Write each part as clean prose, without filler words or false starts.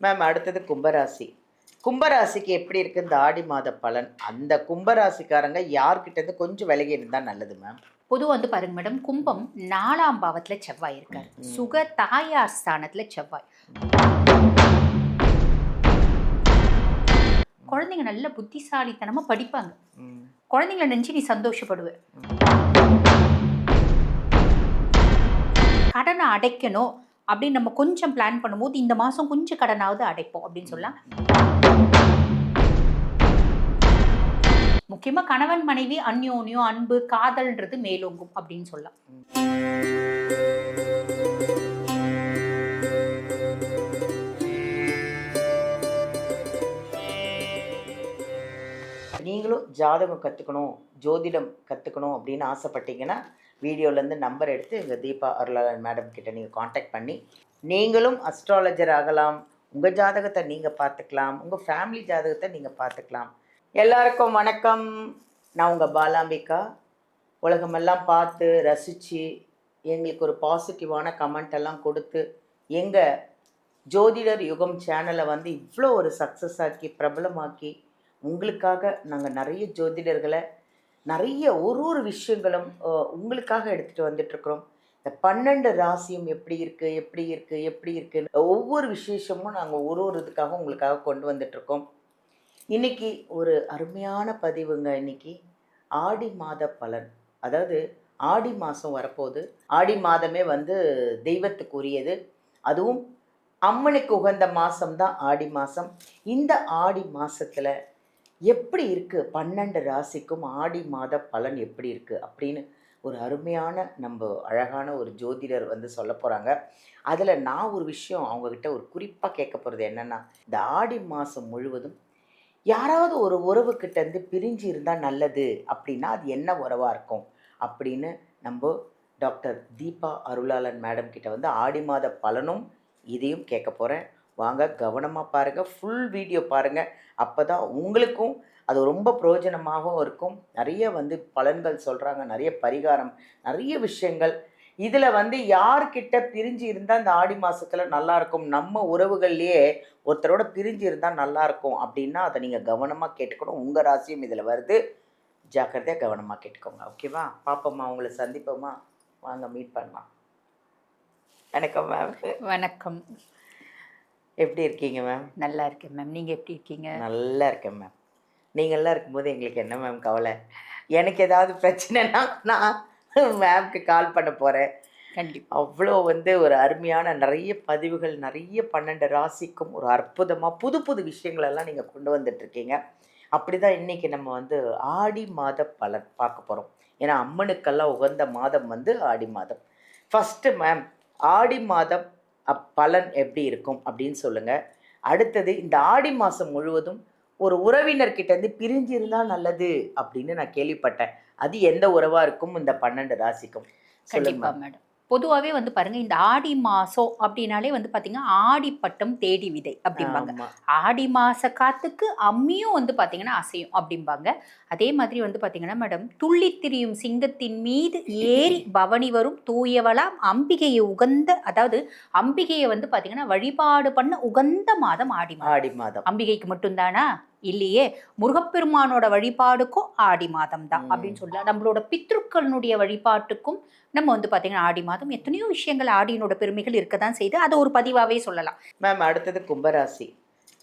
Ma'am அடுத்தது கும்பராசி. கும்பராசிக்கு எப்படி இருக்கு இந்த ஆடி மாத பலன்? அந்த கும்பராசிக்காரங்க யார்கிட்டேருந்து கொஞ்சம் விலகி இருந்தா நல்லது மேம்? பொதுவா பாருங்க மேடம், கும்பம் 4ஆம் பாவத்துல செவ்வாய் இருக்காரு. சுக தாயார் ஸ்தானத்துல செவ்வாய். குழந்தைங்க நல்ல புத்திசாலித்தனமா படிப்பாங்க. குழந்தைங்கள நினைச்சு நீ சந்தோஷப்படுவ. கடனை அடைக்கணும் அப்படின்னு நம்ம கொஞ்சம் பிளான் பண்ணும்போது இந்த மாசம் கொஞ்சம் கடனாவது அடைப்போம் அப்படின்னு சொல்லலாம். முக்கியமா கணவன் மனைவி அந்யோன்யம் அன்பு காதல்ன்றது மேலோங்கும் அப்படின்னு சொல்லலாம். நீங்களும் ஜாதகம் கற்றுக்கணும், ஜோதிடம் கற்றுக்கணும் அப்படின்னு ஆசைப்பட்டீங்கன்னா, வீடியோலேருந்து நம்பர் எடுத்து எங்கள் தீபா அருளாளன் மேடம் கிட்ட நீங்கள் காண்டாக்ட் பண்ணி, நீங்களும் அஸ்ட்ராலஜர் ஆகலாம். உங்கள் ஜாதகத்தை நீங்கள் பார்த்துக்கலாம். உங்கள் ஃபேமிலி ஜாதகத்தை நீங்கள் பார்த்துக்கலாம். எல்லாருக்கும் வணக்கம். நான் உங்கள் பாலாம்பிகா. உலகமெல்லாம் பார்த்து ரசித்து எங்களுக்கு ஒரு பாசிட்டிவான கமெண்ட் எல்லாம் கொடுத்து எங்கள் ஜோதிடர் யுகம் சேனலை வந்து இவ்வளோ ஒரு சக்ஸஸ் ஆக்கி பிரபலமாக்கி உங்களுக்காக நாங்கள் நிறைய ஜோதிடர்களை நிறைய ஒரு விஷயங்களும் உங்களுக்காக எடுத்துகிட்டு வந்துட்டுருக்குறோம். இந்த 12 ராசியும் எப்படி இருக்குன்னு ஒவ்வொரு விசேஷமும் நாங்கள் ஒரு இதுக்காக உங்களுக்காக கொண்டு வந்துட்ருக்கோம். இன்றைக்கி ஒரு அருமையான பதிவுங்க. இன்றைக்கி ஆடி மாத பலன், அதாவது ஆடி மாதம் வரப்போகுது. ஆடி மாதமே வந்து தெய்வத்துக்குரியது, அதுவும் அம்மனுக்கு உகந்த மாதம்தான் ஆடி மாதம். இந்த ஆடி மாதத்தில் எப்படி இருக்குது 12 ராசிக்கும் ஆடி மாத பலன் எப்படி இருக்குது அப்படின்னு ஒரு அருமையான நம்ம அழகான ஒரு ஜோதிடர் வந்து சொல்ல போகிறாங்க. அதில் நான் ஒரு விஷயம் அவங்கக்கிட்ட ஒரு குறிப்பாக கேட்க போகிறது என்னென்னா, இந்த ஆடி மாதம் முழுவதும் யாராவது ஒரு உறவுக்கிட்டேருந்து பிரிஞ்சு இருந்தால் நல்லது அப்படின்னா அது என்ன உறவாக இருக்கும் அப்படின்னு நம்ம டாக்டர் தீபா அருளாளன் மேடம் கிட்ட வந்து ஆடி மாத பலனும் இதையும் கேட்க போகிறேன். வாங்க கவனமாக பாருங்கள், ஃபுல் வீடியோ பாருங்கள். அப்போ தான் உங்களுக்கும் அது ரொம்ப பிரயோஜனமாகவும் இருக்கும். நிறைய வந்து பலன்கள் சொல்கிறாங்க, நிறைய பரிகாரம், நிறைய விஷயங்கள். இதில் வந்து யார்கிட்ட பிரிஞ்சு இருந்தால் இந்த ஆடி மாதத்தில் நல்லாயிருக்கும், நம்ம உறவுகள்லேயே ஒருத்தரோட பிரிஞ்சு இருந்தால் நல்லாயிருக்கும் அப்படின்னா அதை நீங்கள் கவனமாக கேட்டுக்கணும். உங்கள் ராசியும் இதில் வருது, ஜாக்கிரதையாக கவனமாக கேட்டுக்கோங்க. ஓகேவா? பார்ப்போம்மா, உங்களை சந்திப்போம்மா. வாங்க மீட் பண்ணலாம். வணக்கம் மேம். வணக்கம். எப்படி இருக்கீங்க மேம்? நல்லா இருக்கேன் மேம். நீங்கள் எப்படி இருக்கீங்க? நல்லா இருக்கேன் மேம். நீங்கள்லாம் இருக்கும்போது எங்களுக்கு என்ன மேம் கவலை? எனக்கு ஏதாவது பிரச்சனைனா நான் மேம்க்கு கால் பண்ண போகிறேன். கண்டிப்பாக. அவ்வளோ வந்து ஒரு அருமையான நிறைய பதிவுகள், நிறைய 12 ராசிக்கும் ஒரு அற்புதமாக புது புது விஷயங்களெல்லாம் நீங்கள் கொண்டு வந்துட்ருக்கீங்க. அப்படி தான் இன்றைக்கி நம்ம வந்து ஆடி மாத பலன் பார்க்க போகிறோம். ஏன்னா அம்மனுக்கெல்லாம் உகந்த மாதம் வந்து ஆடி மாதம். ஃபஸ்ட்டு மேம், ஆடி மாதம் பலன் எப்படி இருக்கும் அப்படின்னு சொல்லுங்கள். அடுத்தது இந்த ஆடி மாதம் முழுவதும் ஒரு உறவினர்கிட்டேருந்து பிரிஞ்சு இருந்தால் நல்லது அப்படின்னு நான் கேள்விப்பட்டேன். அது எந்த உறவாக இருக்கும் இந்த 12 ராசிக்கும்? கண்டிப்பாக மேடம். பொதுவாகவே பாருங்க, இந்த ஆடி மாதம் அப்படின்னாலே பார்த்தீங்கன்னா ஆடிப்பட்டம் தேடி விதை அப்படிம்பாங்க. ஆடி மாத காத்துக்கு அம்மியும் பார்த்தீங்கன்னா அசையும் அப்படிம்பாங்க. அதே மாதிரி பார்த்தீங்கன்னா மேடம், துள்ளி திரியும் சிங்கத்தின் மீது ஏறி பவனி வரும் தூயவளாம் அம்பிகையை உகந்த, அதாவது அம்பிகையை பார்த்தீங்கன்னா வழிபாடு பண்ண உகந்த மாதம் ஆடி மாதம். ஆடி மாதம் அம்பிகைக்கு மட்டும்தானா? இல்லையே, முருகப்பெருமானோட வழிபாடுக்கும் ஆடி மாதம் தான் அப்படின்னு சொல்லலாம். நம்மளோட பித்ருக்களுடைய வழிபாட்டுக்கும் நம்ம பார்த்தீங்கன்னா ஆடி மாதம் எத்தனையோ விஷயங்கள் ஆடியினோட பெருமைகள் இருக்க தான் செய்து, அதை ஒரு பதிவாகவே சொல்லலாம். மேம் அடுத்தது கும்பராசி.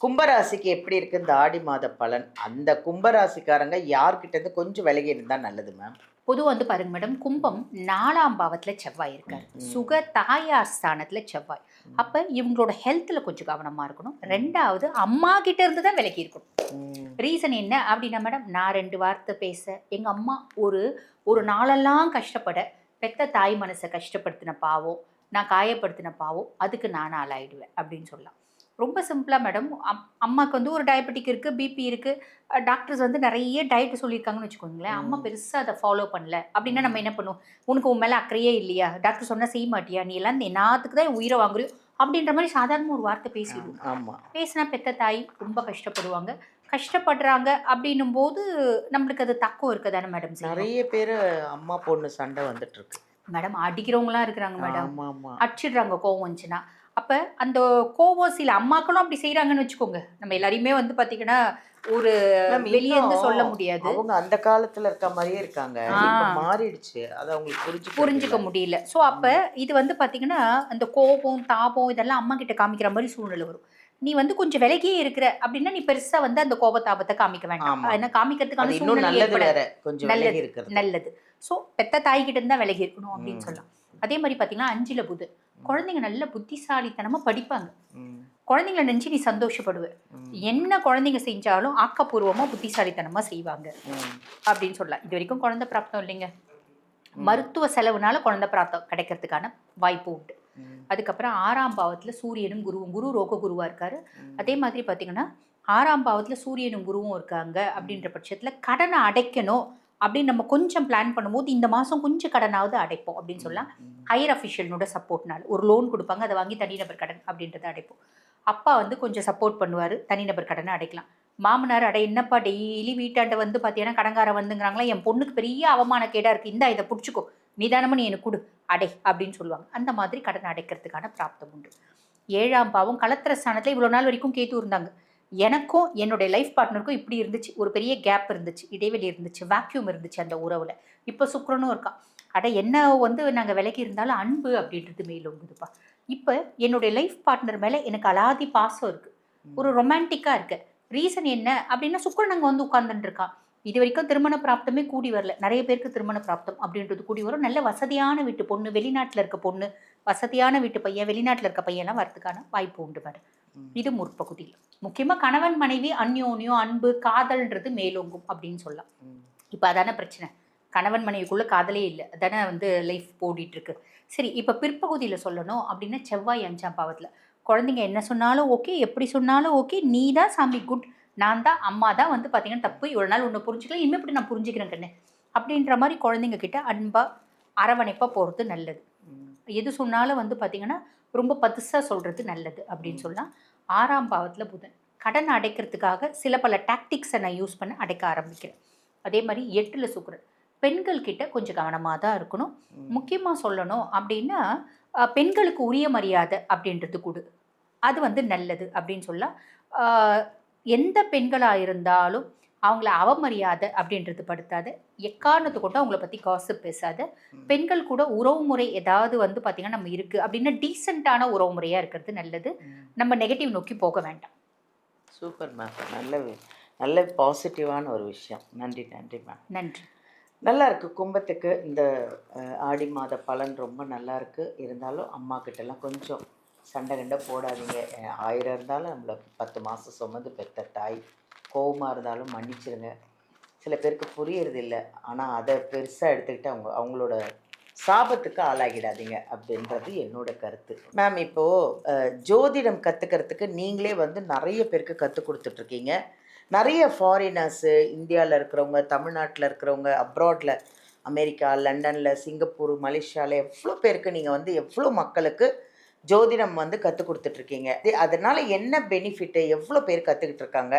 கும்பராசிக்கு எப்படி இருக்குது இந்த ஆடி மாத பலன்? அந்த கும்பராசிக்காரங்க யார்கிட்டேருந்து கொஞ்சம் விலகி இருந்தால் நல்லது மேம்? பொதுவாக பாருங்க மேடம், கும்பம் 4ஆம் பாவத்துல செவ்வாய் இருக்காரு. சுக தாயார் ஸ்தானத்துல செவ்வாய். அப்ப இவங்களோட ஹெல்த்ல கொஞ்சம் கவனமா இருக்கணும். 2வது அம்மா கிட்ட இருந்து தான் விலகி இருக்கணும். ரீசன் என்ன அப்படின்னா மேடம், நான் 2 வார்த்தை பேச எங்க அம்மா ஒரு நாளெல்லாம் கஷ்டப்பட, பெத்த தாய் மனசை கஷ்டப்படுத்தின பாவம், நான் காயப்படுத்தின பாவம், அதுக்கு நான் ஆளாயிடுவேன் அப்படின்னு சொல்லலாம். ரொம்ப சிம்பிளாக மேடம், அம்மாவுக்கு ஒரு டயபெட்டிக் இருக்குது, பிபி இருக்குது, டாக்டர்ஸ் நிறைய டயட் சொல்லியிருக்காங்கன்னு வச்சுக்கோங்களேன். அம்மா பெருசாக அதை ஃபாலோ பண்ணல அப்படின்னா நம்ம என்ன பண்ணுவோம்? உனக்கு உன் மேலே அக்கறையே இல்லையா? டாக்டர் சொன்னால் செய்ய மாட்டியா? நீ எல்லாம் நாத்துக்கு தான் உயிரை வாங்குறியோ அப்படின்ற மாதிரி சாதாரண ஒரு வார்த்தை பேசிடுவோம். ஆமாம். பேசினா பெத்த தாய் ரொம்ப கஷ்டப்படுவாங்க. கஷ்டப்படுறாங்க அப்படின்னும் போது நம்மளுக்கு அது தக்கம் இருக்குது தானே மேடம்? நிறைய பேர் அம்மா பொண்ணு சண்டை வந்துட்டு இருக்கு மேடம். அடிக்கிறவங்களாம் இருக்கிறாங்க மேடம், அடிச்சிடுறாங்க கோவம் வந்துச்சுன்னா. அப்ப அந்த கோவம் சில அம்மாக்களும் அப்படி செய்யறாங்கன்னு வச்சுக்கோங்க. நம்ம எல்லாரையுமே வந்து பாத்தீங்கன்னா ஒரு மேம் வெளியே இருந்து இன்னும் சொல்ல முடியாது. அவங்க அந்த காலத்துல இருக்க மாதிரியே இருக்காங்க. ஆ. இப்ப மாறிடுச்சு. அது அவங்களுக்கு புரிஞ்சுக்க புரிஞ்சுக்க முடியல. ஸோ அப்ப இது வந்து பாத்தீங்கன்னா, அந்த கோபம், தாபம் இதெல்லாம் அம்மா கிட்ட காமிக்கிற மாரி சூழ்நிலை வரும். நீ வந்து கொஞ்சம் விலகியே இருக்கிற அப்படின்னா, நீ பெருசா வந்து அந்த கோப, தாபத்த காமிக்க வேண்டாம். ஆமா. ஏன்னா அது காமிக்கிறதுக்கான இன்னும் சூழ்நிலை நல்லது ஏற்படாது. வேற. கொஞ்சம் விலகி நல்லது, இருக்கிறது. நல்லது. ஸோ பெத்த தாய்கிட்ட இருந்து தான் விலகி இருக்கணும் அப்படின்னு ம். சொல்லலாம். அதே மாரி பாத்தீங்கன்னா, 5ல புதன். குழந்தைங்க நல்ல புத்திசாலித்தனமா படிப்பாங்க. ம். குழந்தைங்கள நெனச்சு நீ சந்தோஷப்படுவ. ம். என்ன குழந்தைங்க செஞ்சாலும் ஆக்கப்பூர்வமா, புத்திசாலித்தனமா செய்வாங்க ம். அப்படின்னு சொல்லலாம். இதுவரைக்கும் குழந்தை பிராப்தம் இல்லைங்க. ம். மருத்துவ செலவுனால குழந்தை பிராப்தம் கிடைக்கிறதுக்கான வாய்ப்பு உண்டு. ம். அதுக்கப்புறம் 6ஆம் பாவத்துல சூரியனும் குருவும். குரு ரோக குருவா இருக்காரு. ம். அதே மாதிரி பார்த்தீங்கன்னா, 6ஆம் பாவத்துல சூரியனும் குருவும் இருக்காங்க அப்படின்ற பட்சத்துல கடனை அடைக்கணும் அப்படின்னு நம்ம கொஞ்சம் பிளான் பண்ணும்போது, இந்த மாசம் கொஞ்சம் கடனாவது அடைப்போம் அப்படின்னு சொல்லலாம். ஹையர் அஃபிஷியல்னோட சப்போர்ட்னால. ஒரு லோன் குடுப்பாங்க. அத வாங்கி தனிநபர் கடன் அப்படின்றத அடைப்போம். அப்பா வந்து கொஞ்சம் சப்போர்ட் பண்ணுவாரு. தனிநபர் கடன அடைக்கலாம். மாமனார் அட என்னப்பா டெய்லி வீட்டாண்ட வந்து பார்த்தீங்கன்னா, கடன்காரன் வந்துங்கிறாங்களா, என் பொண்ணுக்கு பெரிய அவமானக்கேடா இருக்கு. இந்தா இத புடிச்சுக்கோ. நிதானமா நீ எனக்கு குடு. அடை அப்படின்னு சொல்லுவாங்க. அந்த மாதிரி கடன் அடைக்கிறதுக்கான பிராப்தம் உண்டு. 7ஆம் பாவம் களத்திர ஸ்தானத்துல இவ்வளோ நாள் வரைக்கும் கேத்து இருந்தாங்க. எனக்கும் என்னுடைய லைஃப் பார்ட்னருக்கும் இப்படி இருந்துச்சு. ஒரு பெரிய கேப் இருந்துச்சு. இடைவெளி இருந்துச்சு. வேக்யூம் இருந்துச்சு அந்த உறவுல. இப்ப சுக்கிரனும் இருக்கான். அட என்ன வந்து நாங்க விலகி இருந்தாலும் அன்பு அப்படின்றது மேலோங்குதுப்பா. இப்ப என்னுடைய லைஃப் பார்ட்னர் மேல எனக்கு அலாதி பாசம் இருக்கு. ஒரு ரொமான்டிக்கா இருக்கு. ரீசன் என்ன அப்படின்னா சுக்கிரன் அங்க வந்து உட்கார்ந்துட்டு இருக்கான். இதுவரைக்கும் திருமண பிராப்தமே கூடி வரல. நெறைய பேருக்கு திருமண பிராப்தம் அப்படின்றது கூடி வரும். நல்ல வசதியான வீட்டு பொண்ணு, வெளிநாட்டுல இருக்க பொண்ணு, வசதியான வீட்டு பையன், வெளிநாட்டுல இருக்க பையன்லாம் வரதுக்கான வாய்ப்பு உண்டு மேடம். இது முற்பகுதியில். முக்கியமா கணவன், மனைவி அந்யோன்யம், அன்பு, காதல்ன்றது மேலோங்கும் அப்படின்னு சொல்லலாம். இப்ப அதானே பிரச்சனை. கணவன் மனைவிக்குள்ள காதலே இல்ல. அதானே வந்து லைஃப் ஓடிட்டு இருக்கு. சரி, இப்ப பிற்பகுதியில சொல்லணும் அப்படின்னா செவ்வாய் 5ஆம் பாவத்துல. குழந்தைங்க என்ன சொன்னாலும் ஓகே, எப்படி சொன்னாலும் ஓகே. நீ தான் சாமி குட். நான் தான் அம்மா தான் வந்து பார்த்தீங்கன்னா தப்பு. இவ்வளோ நாள் உன்னை புரிஞ்சுக்கல. இனிமே இப்படி நான் புரிஞ்சுக்கிறேன் கண்ணு. அப்படின்ற மாரி குழந்தைங்க கிட்ட அன்பா, அரவணைப்பா போறது நல்லது. எது சொன்னாலும் வந்து பார்த்தீங்கன்னா, ரொம்ப பதுசா சொல்றது நல்லது அப்படின்னு சொல்லலாம். 6ஆம் பாவத்துல புதன். கடன் அடைக்கிறதுக்காக சில பல டாக்டிக்ஸை நான் யூஸ் பண்ண அடைக்க ஆரம்பிக்கிறேன். அதே மாரி 8ல சுக்கிரன். பெண்கள் கிட்ட கொஞ்சம் கவனமா தான் இருக்கணும். முக்கியமா சொல்லணும் அப்படின்னா, பெண்களுக்கு உரிய மரியாதை அப்படின்றது குடு. அது வந்து நல்லது அப்படின்னு சொல்லலாம். ஆ எந்த பெண்களா இருந்தாலும் அவங்கள அவமரியாதை அப்படின்றது படுத்தாத. எக்காரணத்த கொண்டும் அவங்கள பத்தி காசிப் பேசாத. பெண்கள் கூட உறவுமுறை ஏதாவது வந்து பார்த்தீங்கன்னா, நம்ம இருக்கு அப்படின்னா டீசென்ட்டான உறவுமுறையா இருக்கிறது நல்லது. நம்ம நெகட்டிவ் நோக்கி போக வேண்டாம். Super ma'am. நல்ல பாசிட்டிவான ஒரு விஷயம். நன்றி நன்றி மேம். நன்றி. நல்லா இருக்கு. கும்பத்துக்கு இந்த ஆடி மாத பலன் ரொம்ப நல்லா இருக்கு. இருந்தாலும் அம்மா கிட்டலாம் கொஞ்சம் சண்டை கிண்டை போடாதீங்க. 1000 இருந்தாலும் நம்மள 10 மாதம் சுமந்து பெத்த தாய். கோவமா இருந்தாலும் மன்னிச்சிருங்க. சில பேருக்கு புரியறதில்ல. ஆனால் அதை பெருசாக எடுத்துக்கிட்டு அவங்களோட சாபத்துக்கு ஆளாகிடாதீங்க அப்படின்றது என்னோட கருத்து. மேம் இப்போது ஜோதிடம் கற்றுக்கிறதுக்கு நீங்களே வந்து நிறைய பேருக்கு கற்றுக் கொடுத்துட்ருக்கீங்க. நிறைய ஃபாரினர்ஸு, இந்தியாவில் இருக்கிறவங்க, தமிழ்நாட்டில் இருக்கிறவங்க, அப்ராடில் அமெரிக்கா, லண்டனில், சிங்கப்பூர், மலேசியாவில் எவ்வளோ பேருக்கு நீங்கள் வந்து எவ்வளோ மக்களுக்கு ஜோதிடம் வந்து கற்றுக் கொடுத்துட்ருக்கீங்க. அதனால் என்ன பெனிஃபிட்டு, எவ்வளோ பேர் கற்றுக்கிட்டு இருக்காங்க,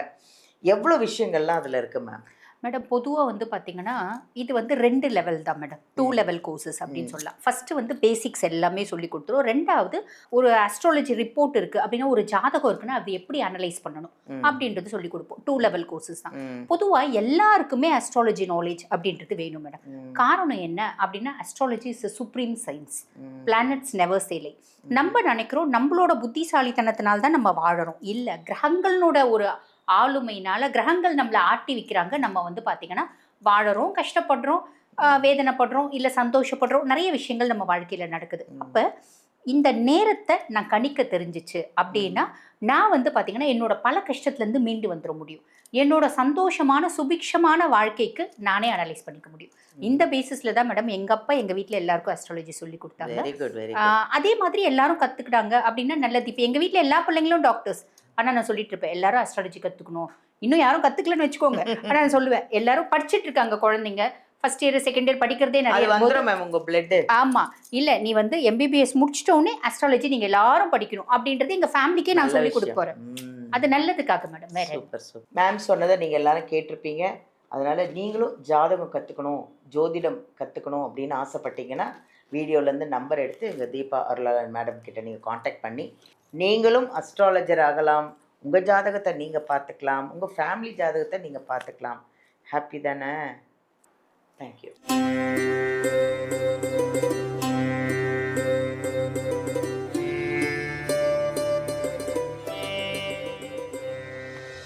எவ்வளோ விஷயங்கள்லாம் அதில் இருக்குது மேம்? மேடம் பொதுவா வந்து பார்த்தீங்கன்னா, இது வந்து 2 லெவல் தான் மேடம். 2 லெவல் கோர்சஸ் அப்படின்னு சொல்லலாம். ஃபர்ஸ்ட் வந்து பேசிக்ஸ் எல்லாமே சொல்லிக் குடுத்துருவோம். 2வது ஒரு அஸ்ட்ராலஜி ரிப்போர்ட் இருக்கு அப்படின்னா, ஒரு ஜாதகம் இருக்குன்னா, அது எப்படி அனலைஸ் பண்ணணும் அப்படின்றது சொல்லிக் குடுப்போம். 2 லெவல் கோர்சஸ் தான். பொதுவா எல்லாருக்குமே அஸ்ட்ராலஜி நாலேஜ் அப்படின்றது வேணும் மேடம். காரணம் என்ன அப்படின்னா, astrology is supreme science. Planets never say lie. நம்ம நினைக்கிறோம் நம்மளோட புத்திசாலித்தனத்தினால தான் நம்ம வாழறோம். இல்ல, கிரகங்களோட ஒரு ஆளுமையினால கிரகங்கள் நம்மளை ஆட்டி வைக்கிறாங்க. நம்ம வந்து பார்த்தீங்கன்னா வாழறோம், கஷ்டப்படுறோம், வேதனைப்படுறோம், இல்லை சந்தோஷப்படுறோம். நிறைய விஷயங்கள் நம்ம வாழ்க்கையில் நடக்குது. அப்போ இந்த நேரத்தை நான் கணிக்க தெரிஞ்சிச்சு அப்படின்னா, நான் வந்து பார்த்தீங்கன்னா என்னோட பல கஷ்டத்துலேருந்து மீண்டு வந்துட முடியும். என்னோட சந்தோஷமான சுபிக்ஷமான வாழ்க்கைக்கு நானே அனலைஸ் பண்ணிக்க முடியும். இந்த பேசிஸில் தான் மேடம் எங்கள் அப்பா எங்கள் வீட்டில் எல்லாருக்கும் அஸ்ட்ராலஜி சொல்லி கொடுத்தாங்க. அதே மாதிரி எல்லாரும் கற்றுக்கிட்டாங்க அப்படின்னா நல்லது. இப்போ எங்கள் வீட்டில் எல்லா பிள்ளைங்களும் டாக்டர்ஸ். ஆனால் நான் சொல்லிட்டு இருப்பேன், எல்லாரும் அஸ்ட்ராலஜி கற்றுக்கணும். இன்னும் யாரும் கற்றுக்கலன்னு வச்சுக்கோங்க. ஆனால் நான் சொல்லுவேன், எல்லாரும் படிச்சுட்டு இருக்காங்க குழந்தைங்க. ஃபர்ஸ்ட் இயர், செகண்ட் இயர் படிக்கிறதே நிறைய. ஆமா, இல்ல நீ வந்து MBBS முடிச்சிட்டோன்னே அஸ்ட்ராலஜி நீங்க எல்லாரும் படிக்கணும் அப்படின்றது எங்க ஃபேமிலிக்கே நான் சொல்லி கொடுக்க போறேன். அது நல்லதுக்காக மேடம். வேற சூப்பர் சூப்பர். மேம் சொன்னதை நீங்க எல்லாரும் கேட்டிருப்பீங்க. அதனால நீங்களும் ஜாதகம் கற்றுக்கணும், ஜோதிடம் கற்றுக்கணும் அப்படின்னு ஆசைப்பட்டீங்கன்னா வீடியோலேருந்து நம்பர் எடுத்து எங்கள் தீபா அருளாளன் மேடம் கிட்ட நீங்கள் காண்டாக்ட் பண்ணி நீங்களும் அஸ்ட்ராலஜர் ஆகலாம். உங்கள் ஜாதகத்தை நீங்கள் பார்த்துக்கலாம், உங்கள் ஃபேமிலி ஜாதகத்தை நீங்கள் பார்த்துக்கலாம். ஹாப்பி தானே? தேங்க்யூ.